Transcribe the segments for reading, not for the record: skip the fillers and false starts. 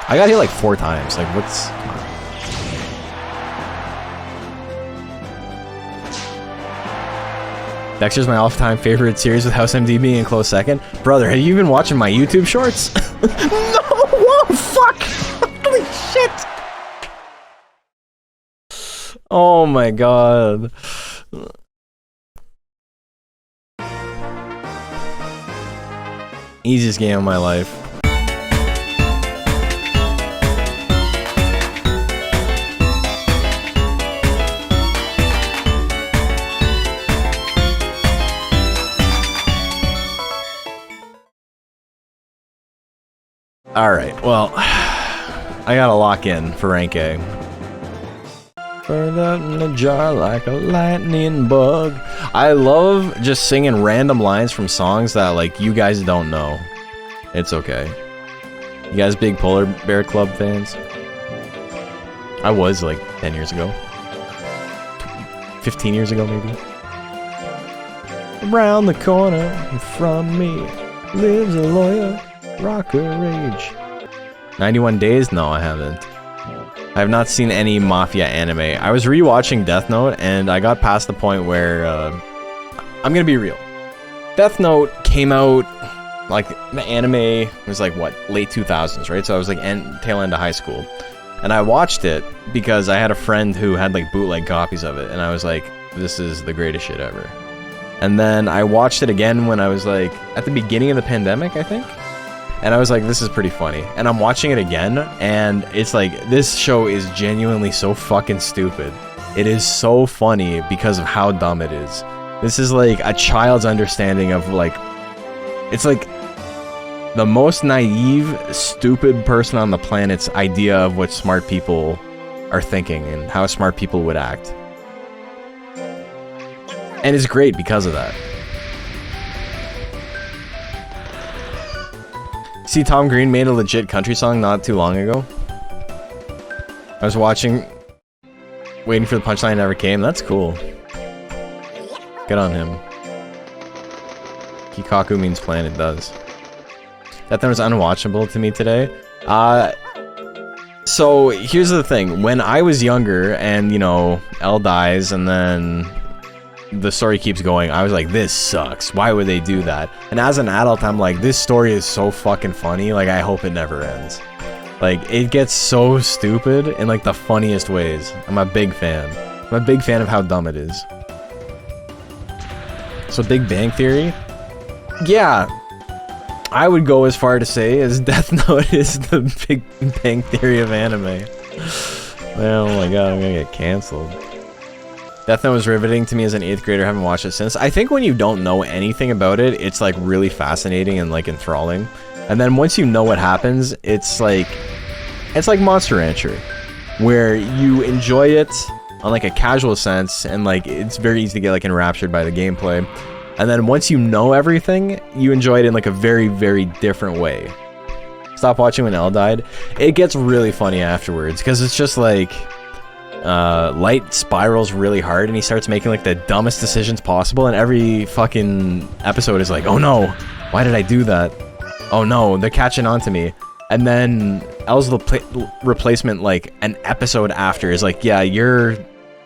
I got hit like 4 times. Like, what's... Come on. Dexter's my all-time favorite series with House MD being in close second. Brother, have you been watching my YouTube shorts? No! Whoa, fuck! Holy shit! Oh my god. Easiest game of my life. Alright, well, I gotta lock in for rank A. Burn that in a jar like a lightning bug. I love just singing random lines from songs that, like, you guys don't know. It's okay. You guys big Polar Bear Club fans? I was, like, 10 years ago. 15 years ago, maybe. Around the corner from me lives a lawyer, rocker rage. 91 Days? No, I haven't. I have not seen any Mafia anime. I was rewatching Death Note, and I got past the point where, I'm gonna be real. Death Note came out, like, the anime was like, what, late 2000s, right? So I was like, tail end of high school. And I watched it because I had a friend who had, like, bootleg copies of it, and I was like, this is the greatest shit ever. And then I watched it again when I was, like, at the beginning of the pandemic, I think? And I was like, this is pretty funny. And I'm watching it again, and it's like, this show is genuinely so fucking stupid. It is so funny because of how dumb it is. This is like a child's understanding of, like, it's like the most naive, stupid person on the planet's idea of what smart people are thinking and how smart people would act. And it's great because of that. See, Tom Green made a legit country song not too long ago. I was watching, waiting for the punchline, never came. That's cool. Good on him. Kikaku means plan, it does. That thing was unwatchable to me today. So here's the thing. When I was younger and, you know, Elle dies and then the story keeps going, I was like, this sucks. Why would they do that? And as an adult, I'm like, this story is so fucking funny. Like, I hope it never ends. Like, it gets so stupid in, like, the funniest ways. I'm a big fan. I'm a big fan of how dumb it is. So, Big Bang Theory? Yeah. I would go as far to say as Death Note is the Big Bang Theory of anime. Oh my god, I'm gonna get cancelled. Death Note was riveting to me as an 8th grader. I haven't watched it since. I think when you don't know anything about it, it's like really fascinating and like enthralling. And then once you know what happens, it's like Monster Rancher, where you enjoy it on like a casual sense, and like it's very easy to get like enraptured by the gameplay. And then once you know everything, you enjoy it in like a very, very different way. Stop watching when Elle died. It gets really funny afterwards because it's just like Light spirals really hard and he starts making like the dumbest decisions possible, and every fucking episode is like, oh no, why did I do that? Oh no, they're catching on to me. And then Elle's replacement, like an episode after, is like, yeah, you're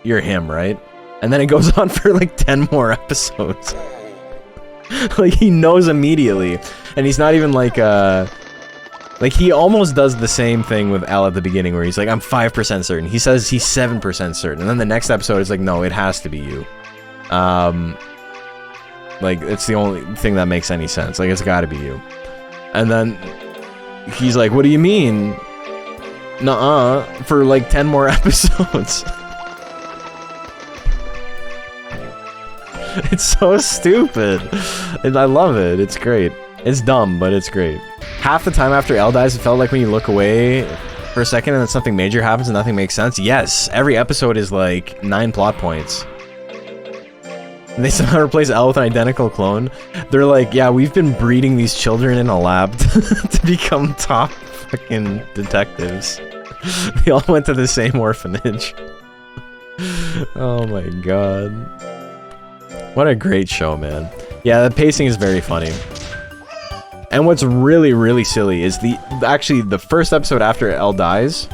him, right? And then it goes on for like 10 more episodes. Like, he knows immediately, and he's not even like he almost does the same thing with Elle at the beginning, where he's like, I'm 5% certain. He says he's 7% certain. And then the next episode is like, no, it has to be you. Like, it's the only thing that makes any sense. Like, it's gotta be you. And then he's like, what do you mean? Nuh-uh. For like 10 more episodes. It's so stupid. And I love it. It's great. It's dumb, but it's great. Half the time after Elle dies, it felt like when you look away for a second and then something major happens and nothing makes sense. Yes, every episode is like 9 plot points. And they somehow replace Elle with an identical clone. They're like, yeah, we've been breeding these children in a lab to become top fucking detectives. They all went to the same orphanage. Oh my god. What a great show, man. Yeah, the pacing is very funny. And what's really, really silly is actually the first episode after Elle dies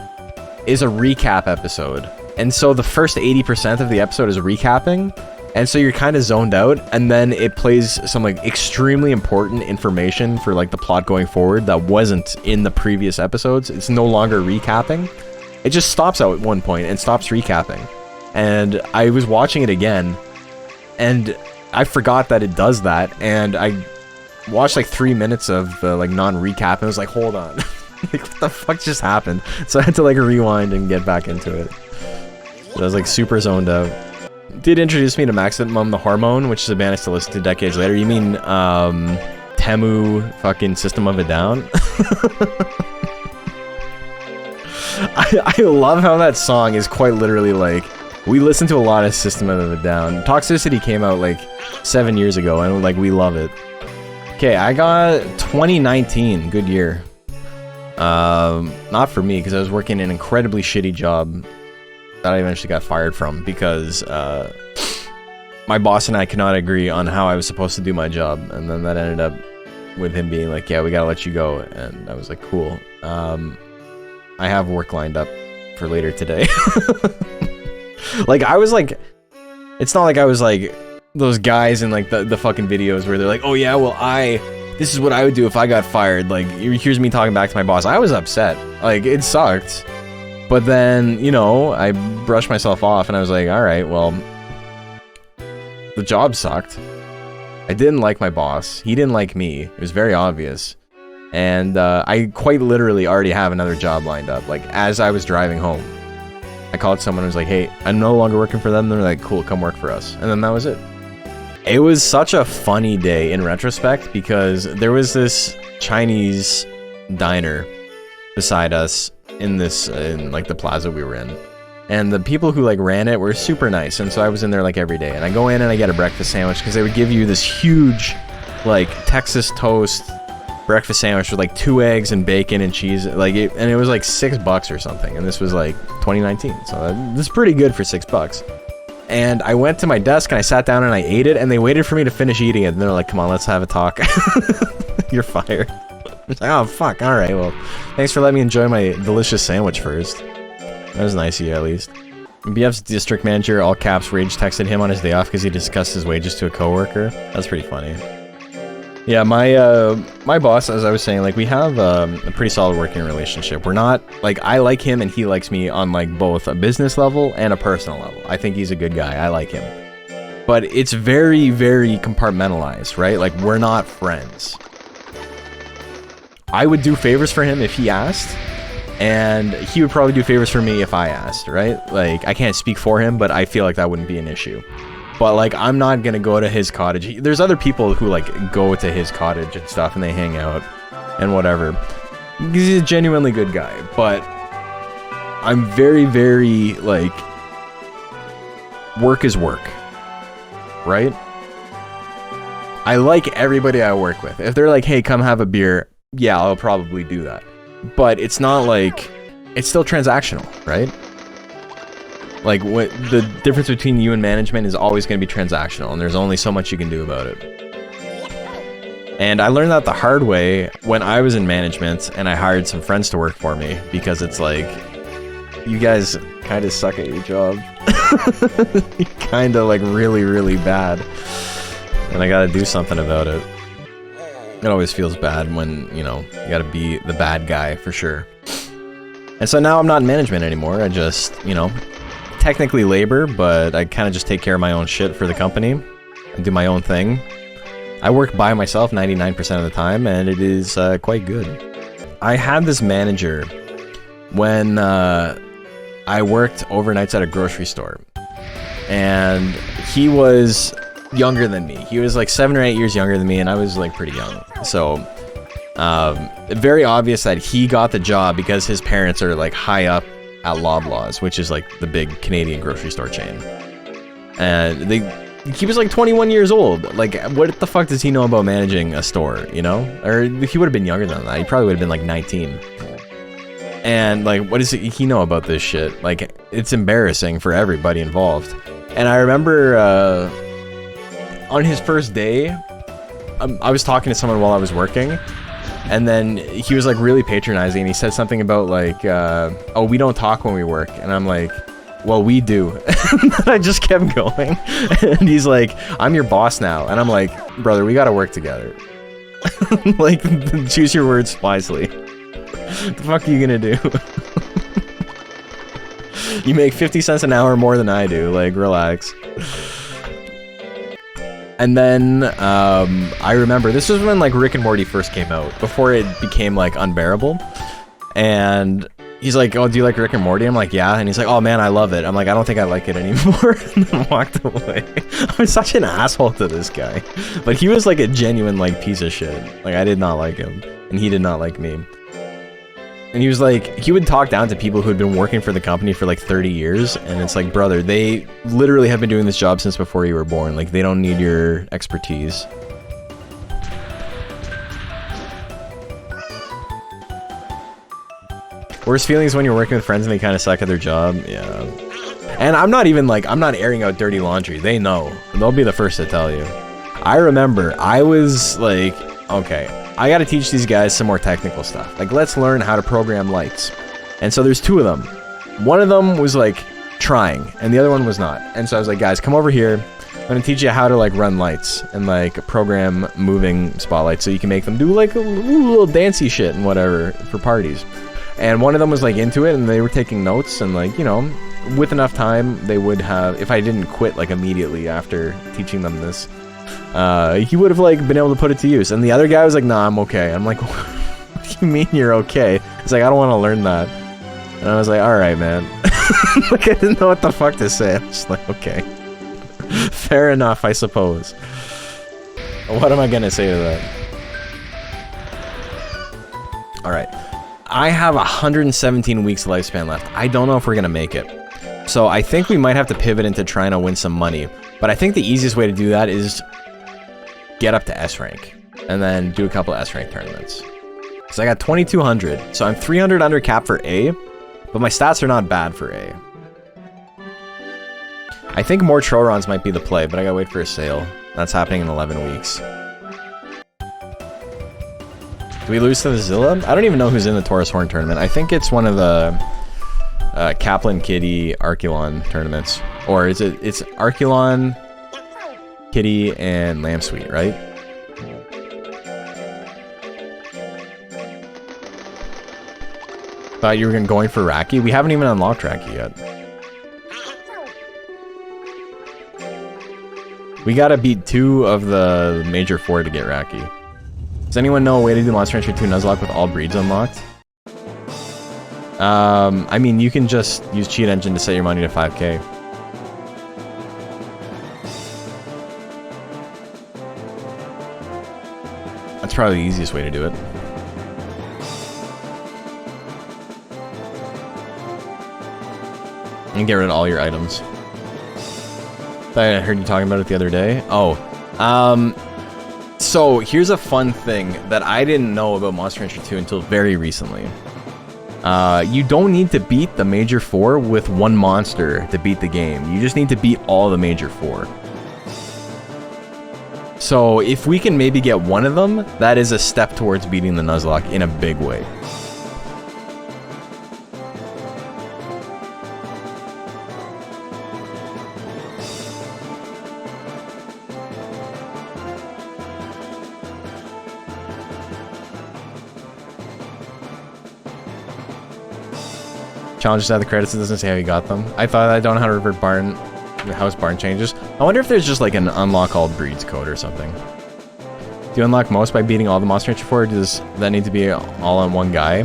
is a recap episode. And so the first 80% of the episode is recapping. And so you're kind of zoned out, and then it plays some like extremely important information for like the plot going forward that wasn't in the previous episodes. It's no longer recapping. It just stops out at one point and stops recapping. And I was watching it again, and I forgot that it does that, and I watched like 3 minutes of the like non-recap, and I was like, hold on. Like, what the fuck just happened? So I had to like rewind and get back into it. So I was like super zoned out. Did introduce me to Maximum the Hormone, which is a band I still listen to decades later. You mean Temu fucking System of a Down? I love how that song is quite literally like, we listen to a lot of System of a Down. Toxicity came out like 7 years ago, and like we love it. Okay, I got 2019, good year. Not for me, because I was working an incredibly shitty job that I eventually got fired from because my boss and I could not agree on how I was supposed to do my job, and then that ended up with him being like, yeah, we gotta let you go, and I was like, cool. I have work lined up for later today. Like, I was like, it's not like I was like those guys in like the fucking videos where they're like, oh yeah, well this is what I would do if I got fired. Like, here's me talking back to my boss. I was upset. Like, it sucked. But then, you know, I brushed myself off and I was like, alright, well, the job sucked. I didn't like my boss. He didn't like me. It was very obvious. And I quite literally already have another job lined up. Like, as I was driving home, I called someone and was like, hey, I'm no longer working for them. They're like, cool, come work for us. And then that was it. It was such a funny day in retrospect because there was this Chinese diner beside us in like the plaza we were in, and the people who like ran it were super nice, and so I was in there like every day, and I go in and I get a breakfast sandwich because they would give you this huge like Texas toast breakfast sandwich with like 2 eggs and bacon and cheese, like and it was like $6 or something, and this was like 2019, so this is pretty good for $6. And I went to my desk and I sat down and I ate it, and they waited for me to finish eating it, and they're like, come on, let's have a talk. You're fired. It's like, oh fuck, alright, well, thanks for letting me enjoy my delicious sandwich first. That was nice of you, at least. BF's district manager, all caps, rage texted him on his day off because he discussed his wages to a coworker. That's pretty funny. Yeah, my boss, as I was saying, like, we have a pretty solid working relationship. We're not, like, I like him and he likes me on, like, both a business level and a personal level. I think he's a good guy. I like him. But it's very, very compartmentalized, right? Like, we're not friends. I would do favors for him if he asked, and he would probably do favors for me if I asked, right? Like, I can't speak for him, but I feel like that wouldn't be an issue. But, like, I'm not gonna go to his cottage. There's other people who, like, go to his cottage and stuff, and they hang out, and whatever. He's a genuinely good guy, but I'm very, very, like, work is work, right? I like everybody I work with. If they're like, hey, come have a beer, yeah, I'll probably do that. But it's not like, it's still transactional, right? Like, what the difference between you and management is always going to be transactional, and there's only so much you can do about it. And I learned that the hard way when I was in management and I hired some friends to work for me, because it's like, you guys kind of suck at your job. You're kind of like really, really bad. And I gotta do something about it. It always feels bad when, you know, you gotta be the bad guy for sure. And so now I'm not in management anymore. I just, you know, technically labor, but I kind of just take care of my own shit for the company. I do my own thing. I work by myself 99% of the time, and it is quite good. I had this manager when I worked overnights at a grocery store, and he was younger than me. He was like 7 or 8 years younger than me, and I was like pretty young. So very obvious that he got the job because his parents are like high up at Loblaws, which is like the big Canadian grocery store chain. And he was like 21 years old. Like, what the fuck does he know about managing a store, you know? Or he would have been younger than that. He probably would have been like 19. And like, what does he know about this shit? Like, it's embarrassing for everybody involved. And I remember on his first day, I was talking to someone while I was working, And then he was like really patronizing, and he said something about like, oh, we don't talk when we work. And I'm like, well, we do. And I just kept going. And he's like, I'm your boss now. And I'm like, brother, we gotta work together. Like, choose your words wisely. What the fuck are you gonna do? You make 50 cents an hour more than I do, like, relax. And then, I remember, this was when, like, Rick and Morty first came out, before it became, like, unbearable. And he's like, oh, do you like Rick and Morty? I'm like, yeah. And he's like, oh man, I love it. I'm like, I don't think I like it anymore. And then walked away. I was such an asshole to this guy. But he was, like, a genuine, like, piece of shit. Like, I did not like him. And he did not like me. And he was like, he would talk down to people who had been working for the company for like 30 years. And it's like, brother, they literally have been doing this job since before you were born. Like, they don't need your expertise. Worst feelings when you're working with friends and they kind of suck at their job. Yeah. And I'm not even like, I'm not airing out dirty laundry. They know. They'll be the first to tell you. I remember I was like, okay, I gotta teach these guys some more technical stuff. Like, let's learn how to program lights. And so there's two of them. One of them was like trying, and the other one was not. And so I was like, guys, come over here. I'm gonna teach you how to like run lights and like program moving spotlights so you can make them do like a little dancey shit and whatever for parties. And one of them was like into it, and they were taking notes, and like, you know, with enough time they would have, if I didn't quit like immediately after teaching them this, he would have like been able to put it to use. And the other guy was like, nah, I'm okay. I'm like, what do you mean you're okay? He's like, I don't want to learn that. And I was like, all right, man. Like, I didn't know what the fuck to say. I'm just like, okay. Fair enough, I suppose. What am I gonna say to that? All right. I have 117 weeks lifespan left. I don't know if we're gonna make it. So I think we might have to pivot into trying to win some money. But I think the easiest way to do that is get up to S rank and then do a couple of S rank tournaments. So I got 2200, so I'm 300 under cap for A, but my stats are not bad for A. I think more Trorons might be the play, but I gotta wait for a sale. That's happening in 11 weeks. Do we lose to the Zilla? I don't even know who's in the Taurus Horn tournament. I think it's one of the Kaplan Kitty Arculon tournaments. Or is it? It's Arculon, Kitty, and Lamb Sweet, right? Thought you were going for Raki? We haven't even unlocked Raki yet. We gotta beat 2 of the major 4 to get Raki. Does anyone know a way to do Monster Rancher 2 Nuzlocke with all breeds unlocked? I mean, you can just use Cheat Engine to set your money to 5k. That's probably the easiest way to do it. And get rid of all your items. I heard you talking about it the other day. Oh, so here's a fun thing that I didn't know about Monster Rancher 2 until very recently. You don't need to beat the major 4 with one monster to beat the game. You just need to beat all the major 4. So if we can maybe get one of them, that is a step towards beating the Nuzlocke in a big way. Challenges out the credits, it doesn't say how you got them. I thought I don't know how to revert barn, the house barn changes. I wonder if there's just like an unlock all breeds code or something. Do you unlock most by beating all the Monster Rancher 4, or does that need to be all on one guy?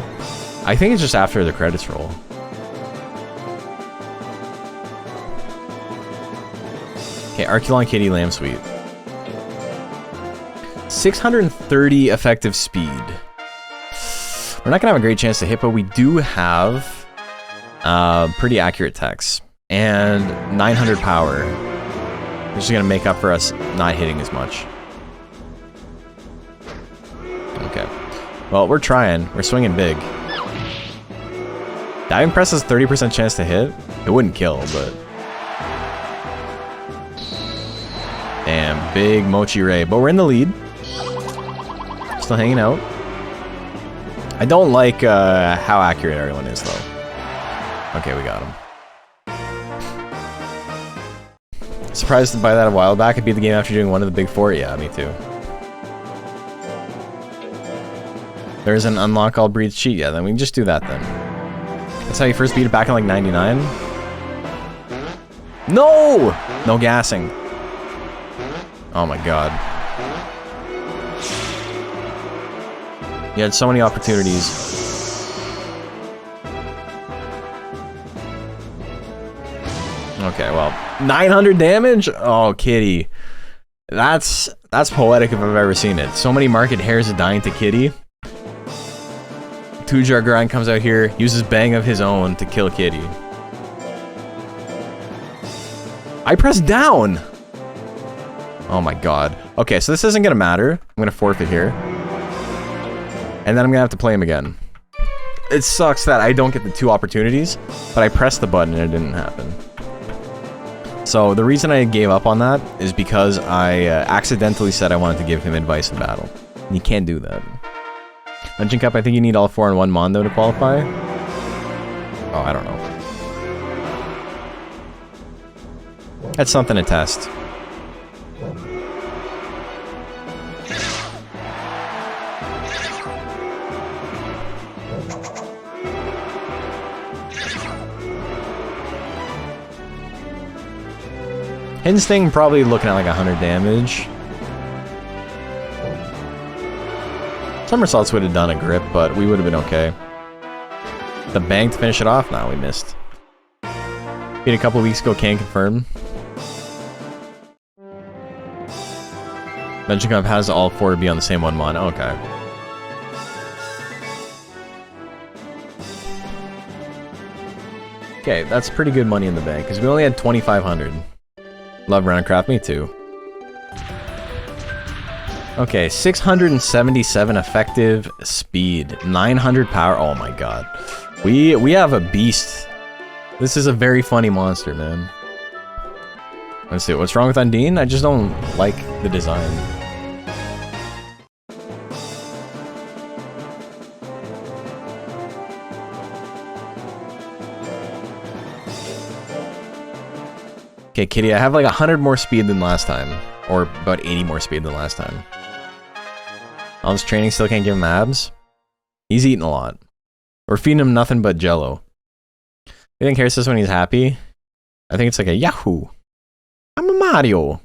I think it's just after the credits roll. Okay, Arculon, Kitty, Lamb Sweet. 630 effective speed. We're not gonna have a great chance to hit, but we do have pretty accurate techs and 900 power, which is gonna make up for us not hitting as much. Okay, well, we're trying. We're swinging big. Diving Press has 30% chance to hit. It wouldn't kill, but damn, big Mochi Ray. But we're in the lead. Still hanging out. I don't like how accurate everyone is, though. Okay, we got him. Surprised by that a while back. I beat the game after doing one of the big four. Yeah, me too. There's an unlock all breeds cheat. Yeah, then we can just do that then. That's how you first beat it back in like 99. No! No gassing. Oh my god. You had so many opportunities. Okay, well, 900 damage? Oh, kitty. That's poetic if I've ever seen it. So many market hares are dying to kitty. Two-jar grind comes out here, uses bang of his own to kill kitty. I pressed down! Oh my god. Okay, so this isn't gonna matter. I'm gonna forfeit here. And then I'm gonna have to play him again. It sucks that I don't get the 2 opportunities, but I pressed the button and it didn't happen. So the reason I gave up on that is because I accidentally said I wanted to give him advice in battle. And you can't do that. Dungeon Cup, I think you need all 4 in one Mondo to qualify. Oh, I don't know. That's something to test. Hidden Sting probably looking at like 100 damage. Somersaults would have done a grip, but we would have been okay. The bang to finish it off? Nah, we missed. Beat a couple weeks ago, can't confirm. Dungeon Cup has all 4 to be on the same one mon. Okay. Okay, that's pretty good money in the bank, because we only had 2,500. Love Roundcraft, me too. Okay, 677 effective speed, 900 power. Oh my god, we have a beast. This is a very funny monster, man. Let's see, what's wrong with Undine? I just don't like the design. Okay, Kitty, I have like 100 more speed than last time. Or about 80 more speed than last time. All this training still can't give him abs? He's eating a lot. We're feeding him nothing but jello. You think Harris says when he's happy? I think it's like a Yahoo! I'm a Mario!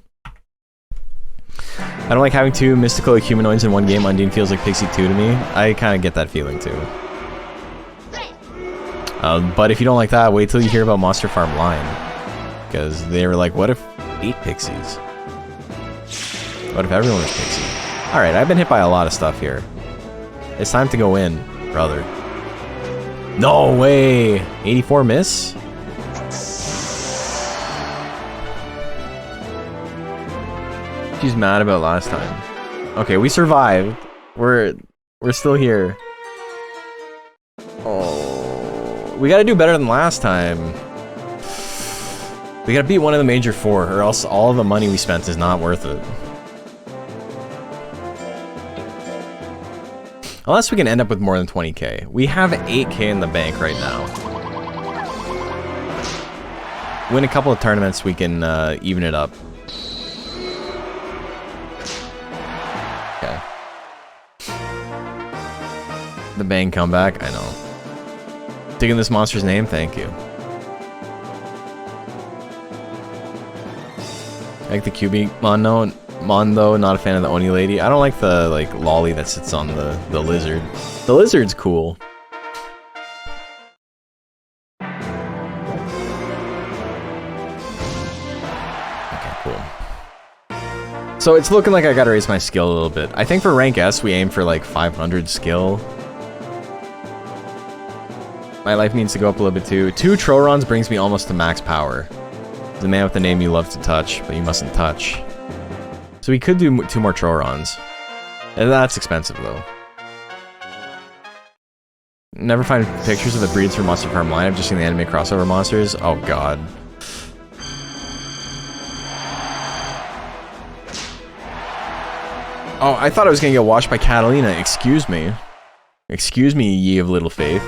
I don't like having 2 mystical humanoids in one game. Undine feels like Pixie 2 to me. I kind of get that feeling too. But if you don't like that, wait till you hear about Monster Farm Line. Because they were like, what if 8 pixies? What if everyone was pixie? Alright, I've been hit by a lot of stuff here. It's time to go in, brother. No way! 84 miss? She's mad about last time. Okay, we survived. We're still here. Oh, we gotta do better than last time. We gotta beat one of the major 4, or else all the money we spent is not worth it. Unless we can end up with more than 20k. We have 8k in the bank right now. Win a couple of tournaments, we can even it up. Okay. The bang comeback, I know. Digging this monster's name, thank you. Like the QB Mondo, not a fan of the Oni lady. I don't like the like lolly that sits on the lizard. The lizard's cool. Okay, cool. So it's looking like I gotta raise my skill a little bit. I think for rank S we aim for like 500 skill. My life needs to go up a little bit too. 2 Trorons brings me almost to max power. The man with the name you love to touch, but you mustn't touch. So we could do 2 more Trorons. And that's expensive though. Never find pictures of the breeds from Monster Farm Line. I've just seen the anime crossover monsters. Oh god. Oh, I thought I was gonna get washed by Catalina. Excuse me. Excuse me, ye of little faith.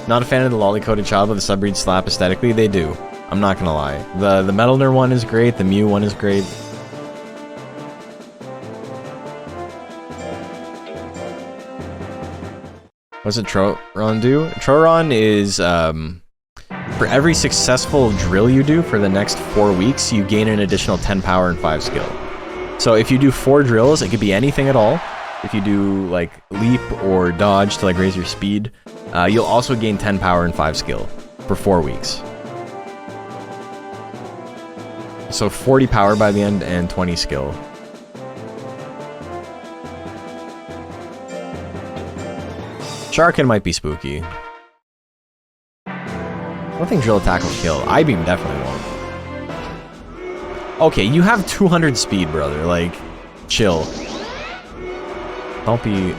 Not a fan of the lolly-coated child with the subbreed slap aesthetically. They do. I'm not gonna lie. The Metalner one is great. The Mew one is great. What's a Troron do? Troron is, for every successful drill you do for the next 4 weeks, you gain an additional 10 power and 5 skill. So if you do 4 drills, it could be anything at all. If you do, like, leap or dodge to, like, raise your speed, you'll also gain 10 power and 5 skill for 4 weeks. So 40 power by the end and 20 skill. Sharkin might be spooky. I don't think drill attack will kill. I-beam definitely won't. Okay, you have 200 speed, brother. Like, chill. Don't be...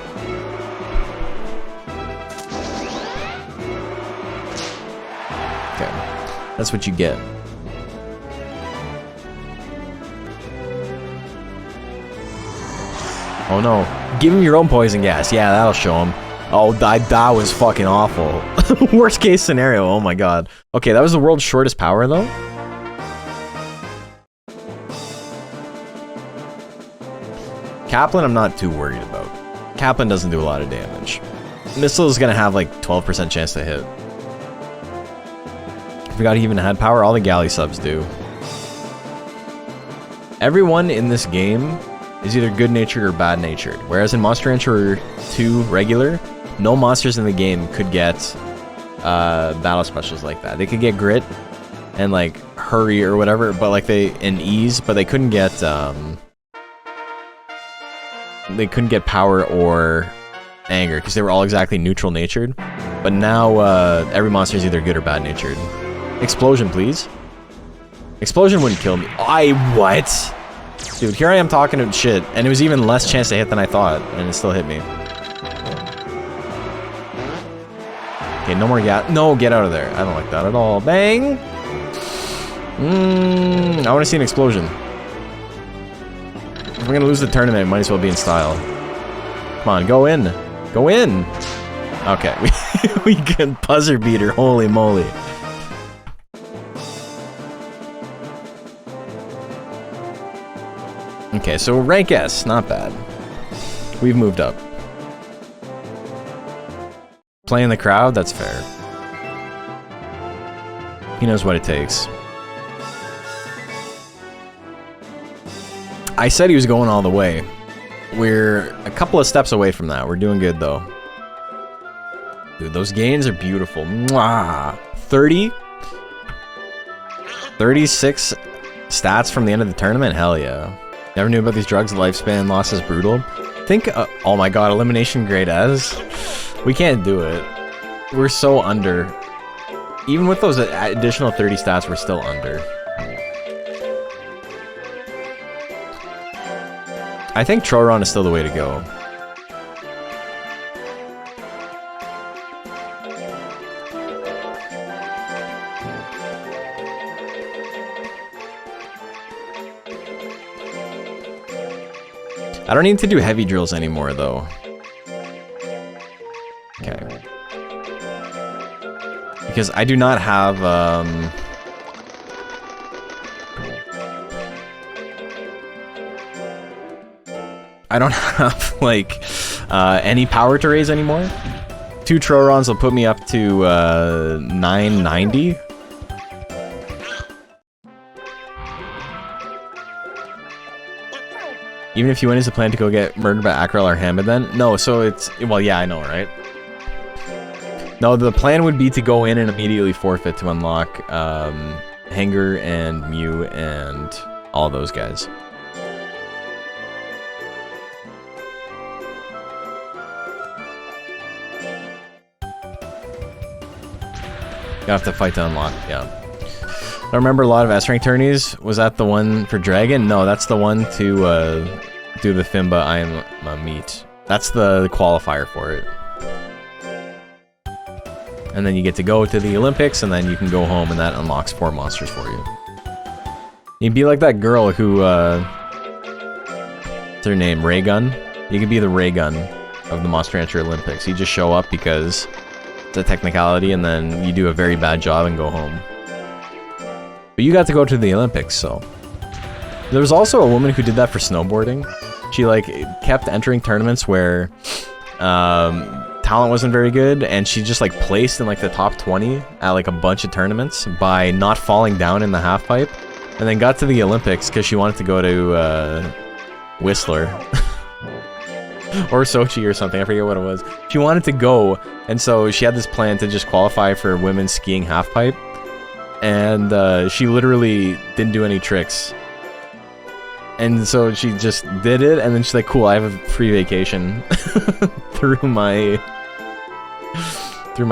Okay. That's what you get. Oh no. Give him your own poison gas. Yeah, that'll show him. Oh, that was fucking awful. Worst case scenario. Oh my god. Okay, that was the world's shortest power, though. Kaplan, I'm not too worried about. Kaplan doesn't do a lot of damage. Missile is gonna have like 12% chance to hit. I forgot he even had power. All the galley subs do. Everyone in this game is either good-natured or bad-natured. Whereas in Monster Rancher 2 regular, no monsters in the game could get battle specials like that. They could get grit and like hurry or whatever, but like and ease, but they couldn't get power or anger because they were all exactly neutral-natured. But now every monster is either good or bad-natured. Explosion, please. Explosion wouldn't kill me. What? Dude, here I am talking shit, and it was even less chance to hit than I thought, and it still hit me. Okay, no more gas. No, get out of there. I don't like that at all. Bang! I want to see an explosion. If we're gonna lose the tournament, it might as well be in style. Come on, go in. Go in! Okay, we can buzzer beater. Holy moly. Okay, so rank S, not bad. We've moved up. Playing the crowd, that's fair. He knows what it takes. I said he was going all the way. We're a couple of steps away from that. We're doing good, though. Dude, those gains are beautiful. Mwah! 30? 36 stats from the end of the tournament? Hell yeah. Never knew about these drugs. Lifespan loss is brutal. Think, oh my god, elimination grade S? We can't do it. We're so under. Even with those additional 30 stats, we're still under. I think Troron is still the way to go. I don't need to do heavy drills anymore, though. Okay. Because I do not have, I don't have, like, any power to raise anymore. 2 Trorons will put me up to, 990. Even if you win, is the plan to go get murdered by Akrel or Hamid then? No, so it's... Well, yeah, I know, right? No, the plan would be to go in and immediately forfeit to unlock Hanger and Mew and all those guys. You have to fight to unlock, yeah. I remember a lot of S-rank tourneys. Was that the one for Dragon? No, that's the one to do the Fimba I am a meat. That's the qualifier for it. And then you get to go to the Olympics, and then you can go home, and that unlocks 4 monsters for you. You'd be like that girl who, what's her name? Raygun? You could be the ray gun of the Monster Rancher Olympics. You just show up because it's a technicality, and then you do a very bad job and go home. But you got to go to the Olympics, so. There was also a woman who did that for snowboarding. She, like, kept entering tournaments where talent wasn't very good, and she just, like, placed in, like, the top 20 at, like, a bunch of tournaments by not falling down in the half pipe, and then got to the Olympics because she wanted to go to Whistler. Or Sochi or something, I forget what it was. She wanted to go, and so she had this plan to just qualify for women's skiing halfpipe, and she literally didn't do any tricks. And so she just did it, and then she's like, cool, I have a free vacation through my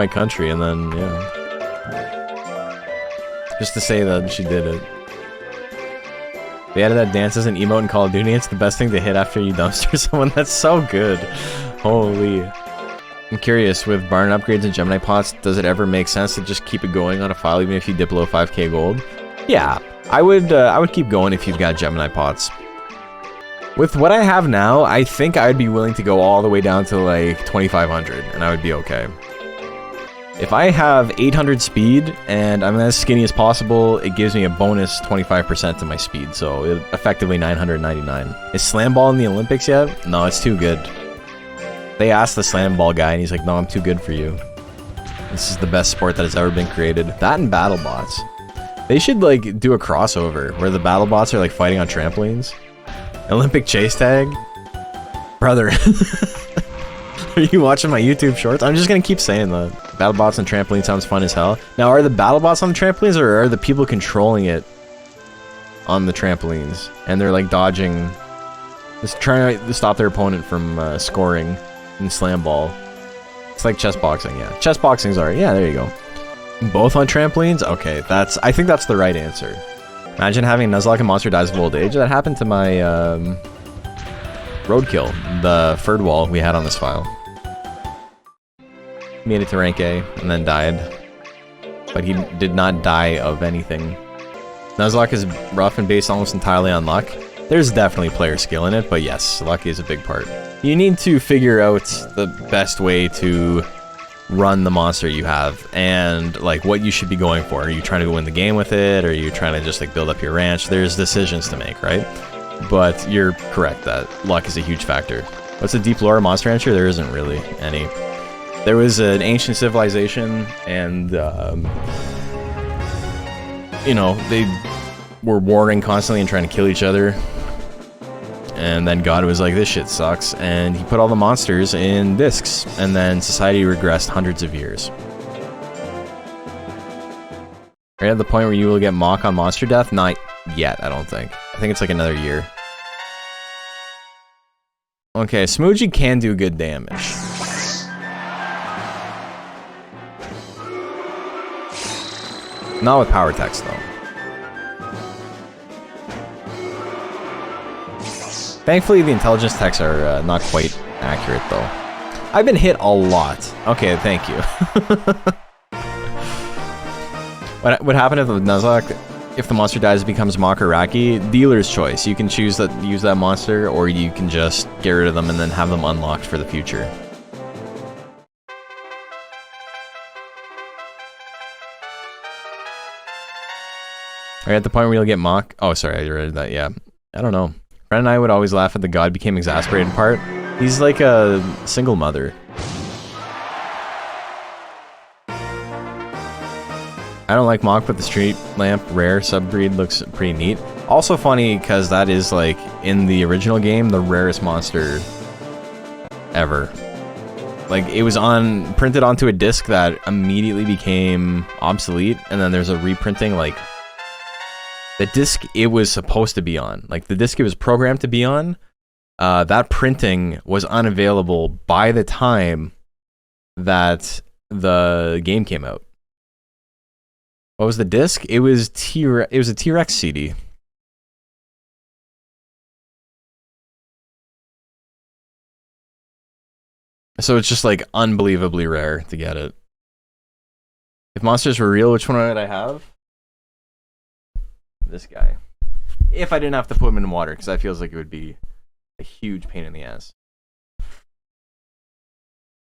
country, and then, yeah. Just to say that she did it. They added that dance as an emote in Call of Duty. It's the best thing to hit after you dumpster someone. That's so good. Holy. I'm curious, with barn upgrades and Gemini pots, does it ever make sense to just keep it going on a file even if you dip below 5k gold? Yeah, I would keep going if you've got Gemini pots. With what I have now, I think I'd be willing to go all the way down to like 2500, and I would be okay. If I have 800 speed, and I'm as skinny as possible, it gives me a bonus 25% to my speed, so effectively 999. Is slam ball in the Olympics yet? No, it's too good. They asked the slam ball guy, and he's like, no, I'm too good for you. This is the best sport that has ever been created. That and battle bots. They should, like, do a crossover, where the battle bots are, like, fighting on trampolines. Olympic chase tag? Brother. Are you watching my YouTube shorts? I'm just gonna keep saying that. BattleBots and trampoline sounds fun as hell. Now, are the BattleBots on the trampolines, or are the people controlling it on the trampolines? And they're like dodging, just trying to stop their opponent from scoring in slam ball. It's like chess boxing, yeah. Chess boxing's alright. Yeah, there you go. Both on trampolines? Okay, I think that's the right answer. Imagine having Nuzlocke and Monster Dies of Old Age. That happened to my Roadkill, the third wall we had on this file. Made it to rank A, and then died. But he did not die of anything. Nuzlocke is rough and based almost entirely on luck. There's definitely player skill in it, but yes, luck is a big part. You need to figure out the best way to run the monster you have, and like what you should be going for. Are you trying to win the game with it, or are you trying to just like build up your ranch? There's decisions to make, right? But you're correct that luck is a huge factor. What's a deep lore Monster Rancher? There isn't really any. There was an ancient civilization, and, you know, they were warring constantly and trying to kill each other. And then God was like, this shit sucks, and he put all the monsters in discs, and then society regressed hundreds of years. Are you at the point where you will get mock on monster death? Not yet, I don't think. I think it's like another year. Okay, Smoochie can do good damage. Not with power text, though. Thankfully, the intelligence texts are not quite accurate, though. I've been hit a lot. Okay, thank you. What happened if the Nuzlocke, if the monster dies, it becomes Mock or Raki? Dealer's choice. You can choose that, use that monster, or you can just get rid of them and then have them unlocked for the future. Are you at the point where you'll get mock? Oh, sorry, I read that, yeah. I don't know. Fred and I would always laugh at the God became exasperated part. He's like a single mother. I don't like mock, but the street lamp rare subbreed looks pretty neat. Also funny, because that is like, in the original game, the rarest monster ever. Like, it was printed onto a disc that immediately became obsolete, and then there's a reprinting, like, the disc it was supposed to be on, like the disc it was programmed to be on, that printing was unavailable by the time that the game came out. What was the disc? It was it was a T-Rex CD. So it's just like unbelievably rare to get it. If monsters were real, which one would I have? This guy. If I didn't have to put him in water, because that feels like it would be a huge pain in the ass.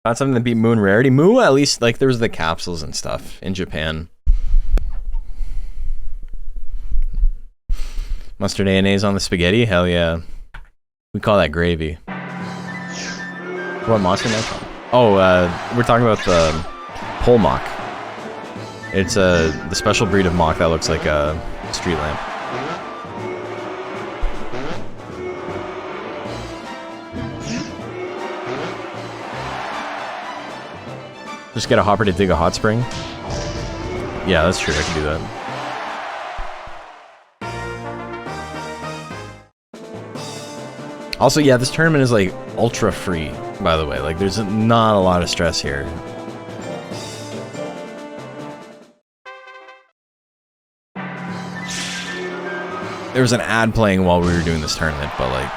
Found something that beat Moo in rarity. Moo, at least, like, there was the capsules and stuff in Japan. Mustard mayonnaise on the spaghetti? Hell yeah. We call that gravy. What monster next? Oh, we're talking about the pole mock. It's the special breed of mock that looks like a street lamp. Just get a hopper to dig a hot spring? Yeah, that's true, I can do that. Also, yeah, this tournament is like ultra free, by the way. Like, there's not a lot of stress here. There was an ad playing while we were doing this tournament, but like,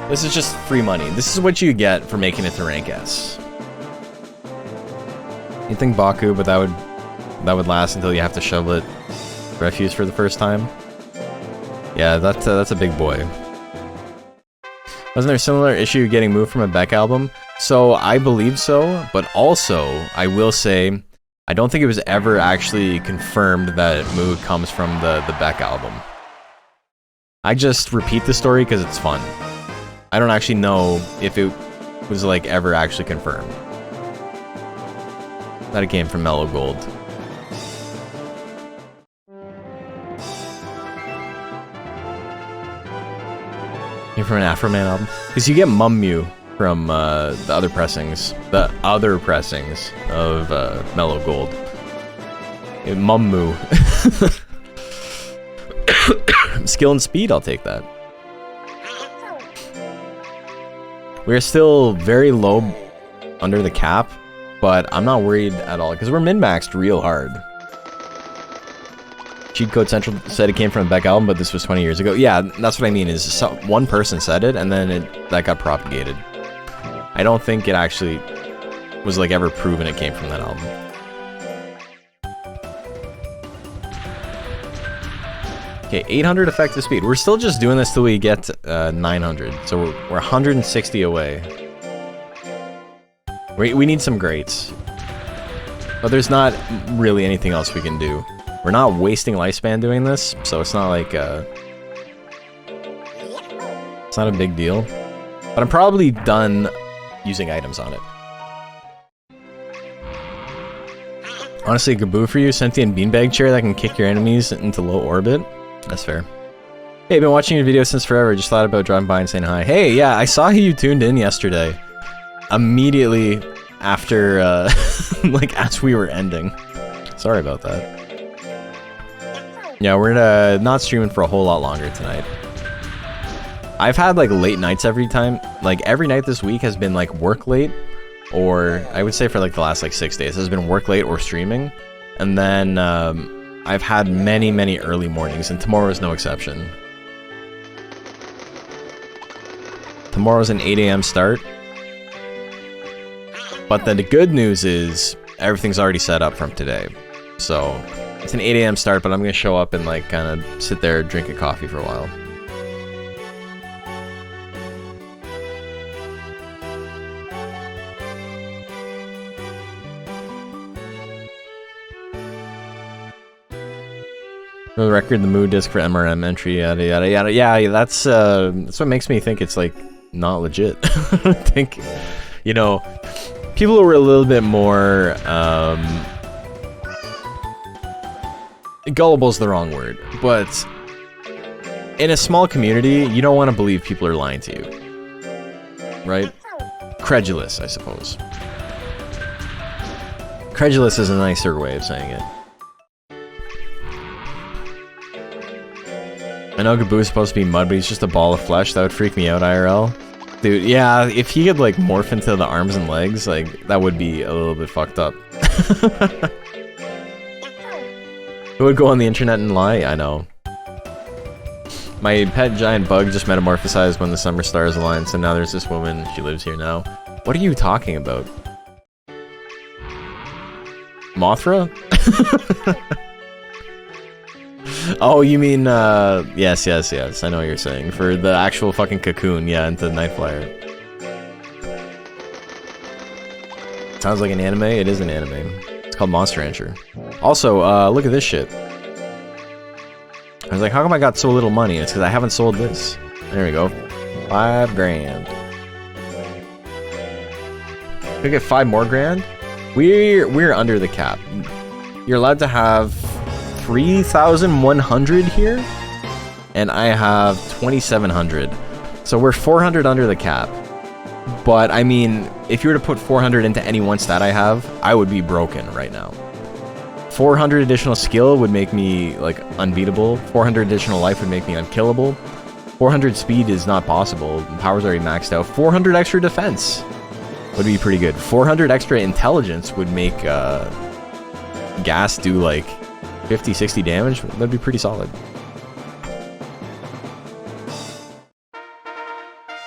this is just free money. This is what you get for making it to rank S. You think Baku, but that would last until you have to shovel it refuse for the first time. Yeah, that's a big boy. Wasn't there a similar issue getting moved from a Beck album? So I believe so, but also I will say I don't think it was ever actually confirmed that Moo comes from the Beck album. I just repeat the story because it's fun. I don't actually know if it was like ever actually confirmed that it came from Mellow Gold. Came from an Afroman album? Because you get Mum Mew from the other pressings of Mellow Gold. Mum Moo. Skill and speed, I'll take that. We're still very low under the cap, but I'm not worried at all, because we're min-maxed real hard. Cheat Code Central said it came from a Beck album, but this was 20 years ago. Yeah, that's what I mean, is one person said it, and then that got propagated. I don't think it actually was like ever proven it came from that album. Okay, 800 effective speed. We're still just doing this till we get 900, so we're 160 away. We need some greats, but there's not really anything else we can do. We're not wasting lifespan doing this, so it's not like it's not a big deal. But I'm probably done using items on it. Honestly, Gaboo for you, sentient beanbag chair that can kick your enemies into low orbit. That's fair. Hey, been watching your video since forever. Just thought about driving by and saying hi. Hey, yeah, I saw you tuned in yesterday. Immediately after, like, as we were ending. Sorry about that. Yeah, we're not streaming for a whole lot longer tonight. I've had, like, late nights every time. Like, every night this week has been, like, work late. Or, I would say for, like, the last, like, 6 days. Has been work late or streaming. And then, I've had many, many early mornings. And tomorrow is no exception. Tomorrow's an 8 AM start. But then the good news is, everything's already set up from today. So, it's an 8 AM start, but I'm gonna show up and, like, kind of sit there, drink a coffee for a while. For the record, the Moo disc for MRM entry, yada yada yada. Yeah, that's what makes me think it's, like, not legit. I think, you know, people were a little bit more, gullible's the wrong word, but in a small community, you don't want to believe people are lying to you. Right? Credulous, I suppose. Credulous is a nicer way of saying it. I know Gaboo's supposed to be mud, but he's just a ball of flesh. That would freak me out, IRL. Dude, yeah, if he could, like, morph into the arms and legs, like, that would be a little bit fucked up. Who would go on the internet and lie? I know. My pet giant bug just metamorphosized when the summer stars aligned, so now there's this woman, she lives here now. What are you talking about? Mothra? Oh, you mean, yes, I know what you're saying. For the actual fucking cocoon, yeah, into Nightflyer. Sounds like an anime. It is an anime. It's called Monster Rancher. Also, look at this shit. I was like, how come I got so little money? It's because I haven't sold this. There we go. 5 grand. Can I get 5 more grand? We're under the cap. You're allowed to have 3,100 here, and I have 2,700. So we're 400 under the cap. But I mean, if you were to put 400 into any one stat I have, I would be broken right now. 400 additional skill would make me like unbeatable. 400 additional life would make me unkillable. 400 speed is not possible. Power's already maxed out. 400 extra defense would be pretty good. 400 extra intelligence would make gas do like 50, 60 damage. That'd be pretty solid.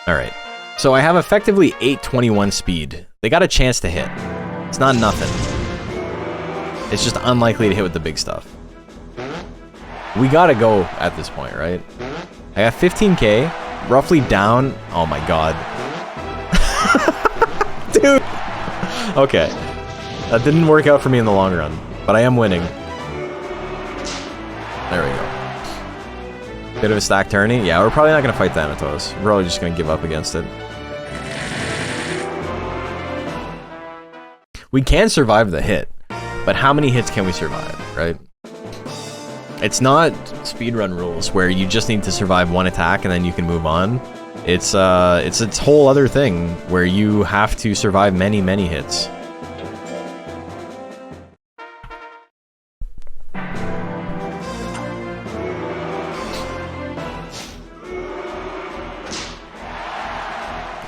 Alright. So I have effectively 821 speed. They got a chance to hit. It's not nothing. It's just unlikely to hit with the big stuff. We gotta go at this point, right? I got 15k, roughly down. Oh my god. Dude! Okay. That didn't work out for me in the long run, but I am winning. There we go. Bit of a stack tourney. Yeah, we're probably not gonna fight Thanatos. We're probably just gonna give up against it. We can survive the hit, but how many hits can we survive, right? It's not speedrun rules where you just need to survive one attack and then you can move on. It's a whole other thing where you have to survive many, many hits.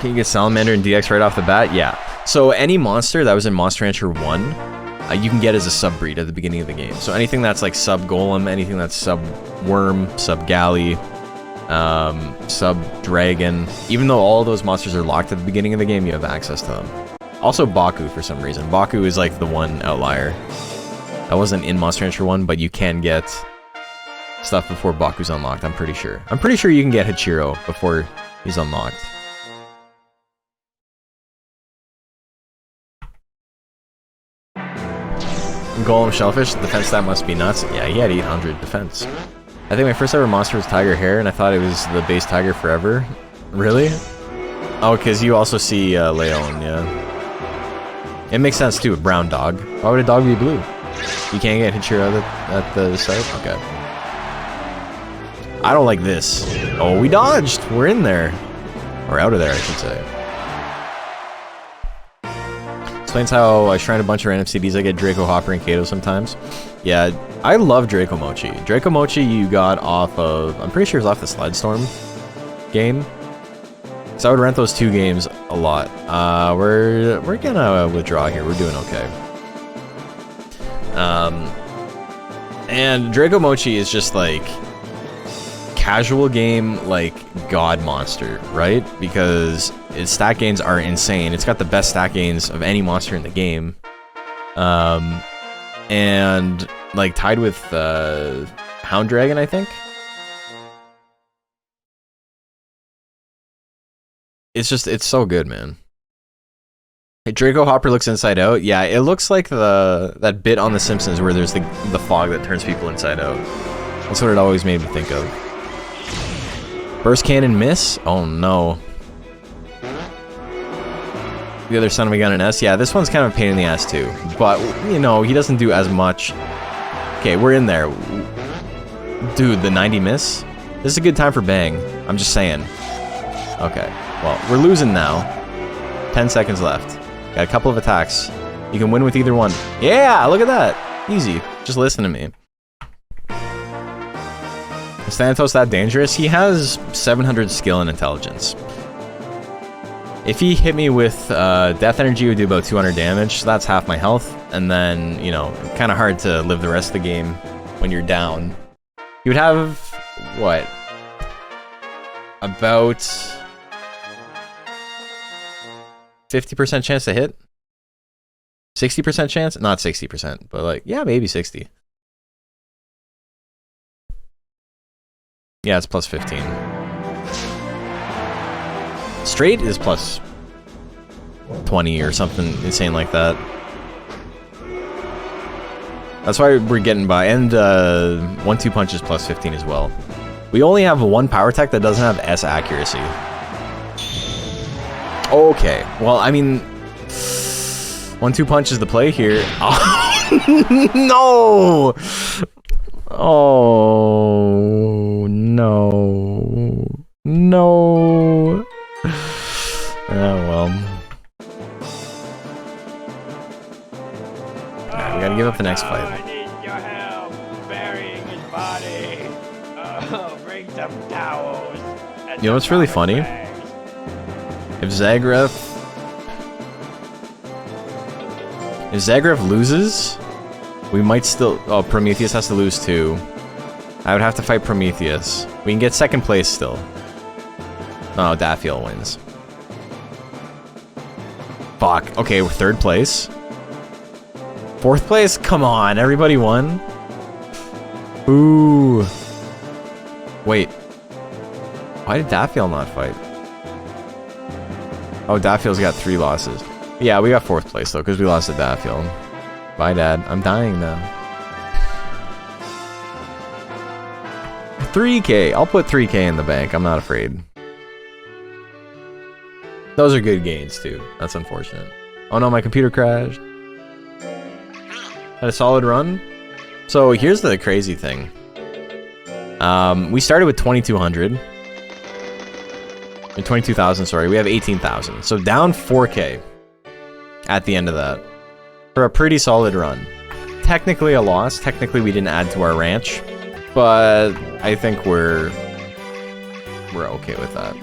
Can you get Salamander and DX right off the bat? Yeah. So any monster that was in Monster Rancher 1, you can get as a sub-breed at the beginning of the game. So anything that's like sub-golem, anything that's sub-worm, sub-galley, sub-dragon, even though all of those monsters are locked at the beginning of the game, you have access to them. Also Baku for some reason. Baku is like the one outlier. That wasn't in Monster Rancher 1, but you can get stuff before Baku's unlocked, I'm pretty sure. I'm pretty sure you can get Hachiro before he's unlocked. Golem Shellfish, defense stat must be nuts. Yeah, he had 800 defense. I think my first ever monster was Tiger Hair, and I thought it was the base Tiger forever. Really? Oh, because you also see Leon, yeah. It makes sense too, a brown dog. Why would a dog be blue? You can't get Hachiro at the start? Okay. I don't like this. Oh, we dodged! We're in there. Or out of there, I should say. Explains how I shrine a bunch of random CDs. I get Draco Hopper and Kato sometimes. Yeah, I love Draco Mochi. Draco Mochi you got off of, I'm pretty sure it was off the Sledstorm game. So I would rent those 2 games a lot. We're gonna withdraw here. We're doing okay. And Draco Mochi is just like casual game, like god monster, right? Because its stat gains are insane. It's got the best stat gains of any monster in the game. And like tied with Hound Dragon, I think. It's so good, man. Hey, Draco Hopper looks inside out. Yeah, it looks like that bit on The Simpsons where there's the fog that turns people inside out. That's what it always made me think of. Burst Cannon miss? Oh no. The other son of a gun in S? Yeah, this one's kind of a pain in the ass too. But, you know, he doesn't do as much. Okay, we're in there. Dude, the 90 miss? This is a good time for Bang. I'm just saying. Okay, well, we're losing now. 10 seconds left. Got a couple of attacks. You can win with either one. Yeah, look at that. Easy. Just listen to me. Is Thanatos that dangerous? He has 700 skill and intelligence. If he hit me with Death Energy, it would do about 200 damage, so that's half my health. And then, you know, kind of hard to live the rest of the game when you're down. You would have, what? About 50% chance to hit? 60% chance? Not 60%, but like, yeah, maybe 60. Yeah, it's plus 15. Straight is plus 20 or something insane like that. That's why we're getting by. And 1-2 punches plus 15 as well. We only have one power tech that doesn't have S accuracy. Okay, well, I mean, 1-2 punch is the play here. Oh, no! Oh, no. No. Oh, well. Alright, we gotta give up the next fight. I need your help burying his body. Bring some towels. You know what's really funny? If Zagreb loses, we might still... Oh, Prometheus has to lose too. I would have to fight Prometheus. We can get second place still. Oh, Daffiel wins. Fuck. Okay, we're third place. Fourth place? Come on, everybody won. Ooh. Wait. Why did Daffiel not fight? Oh, Daffiel's got 3 losses. Yeah, we got 4th place though, because we lost to Daffiel. Bye, Dad. I'm dying now. 3K. I'll put 3K in the bank. I'm not afraid. Those are good gains too. That's unfortunate. Oh no, my computer crashed. Had a solid run. So here's the crazy thing. We started with 2,200. 22,000, sorry. We have 18,000. So down 4K at the end of that. For a pretty solid run. Technically a loss. Technically we didn't add to our ranch. But I think we're okay with that.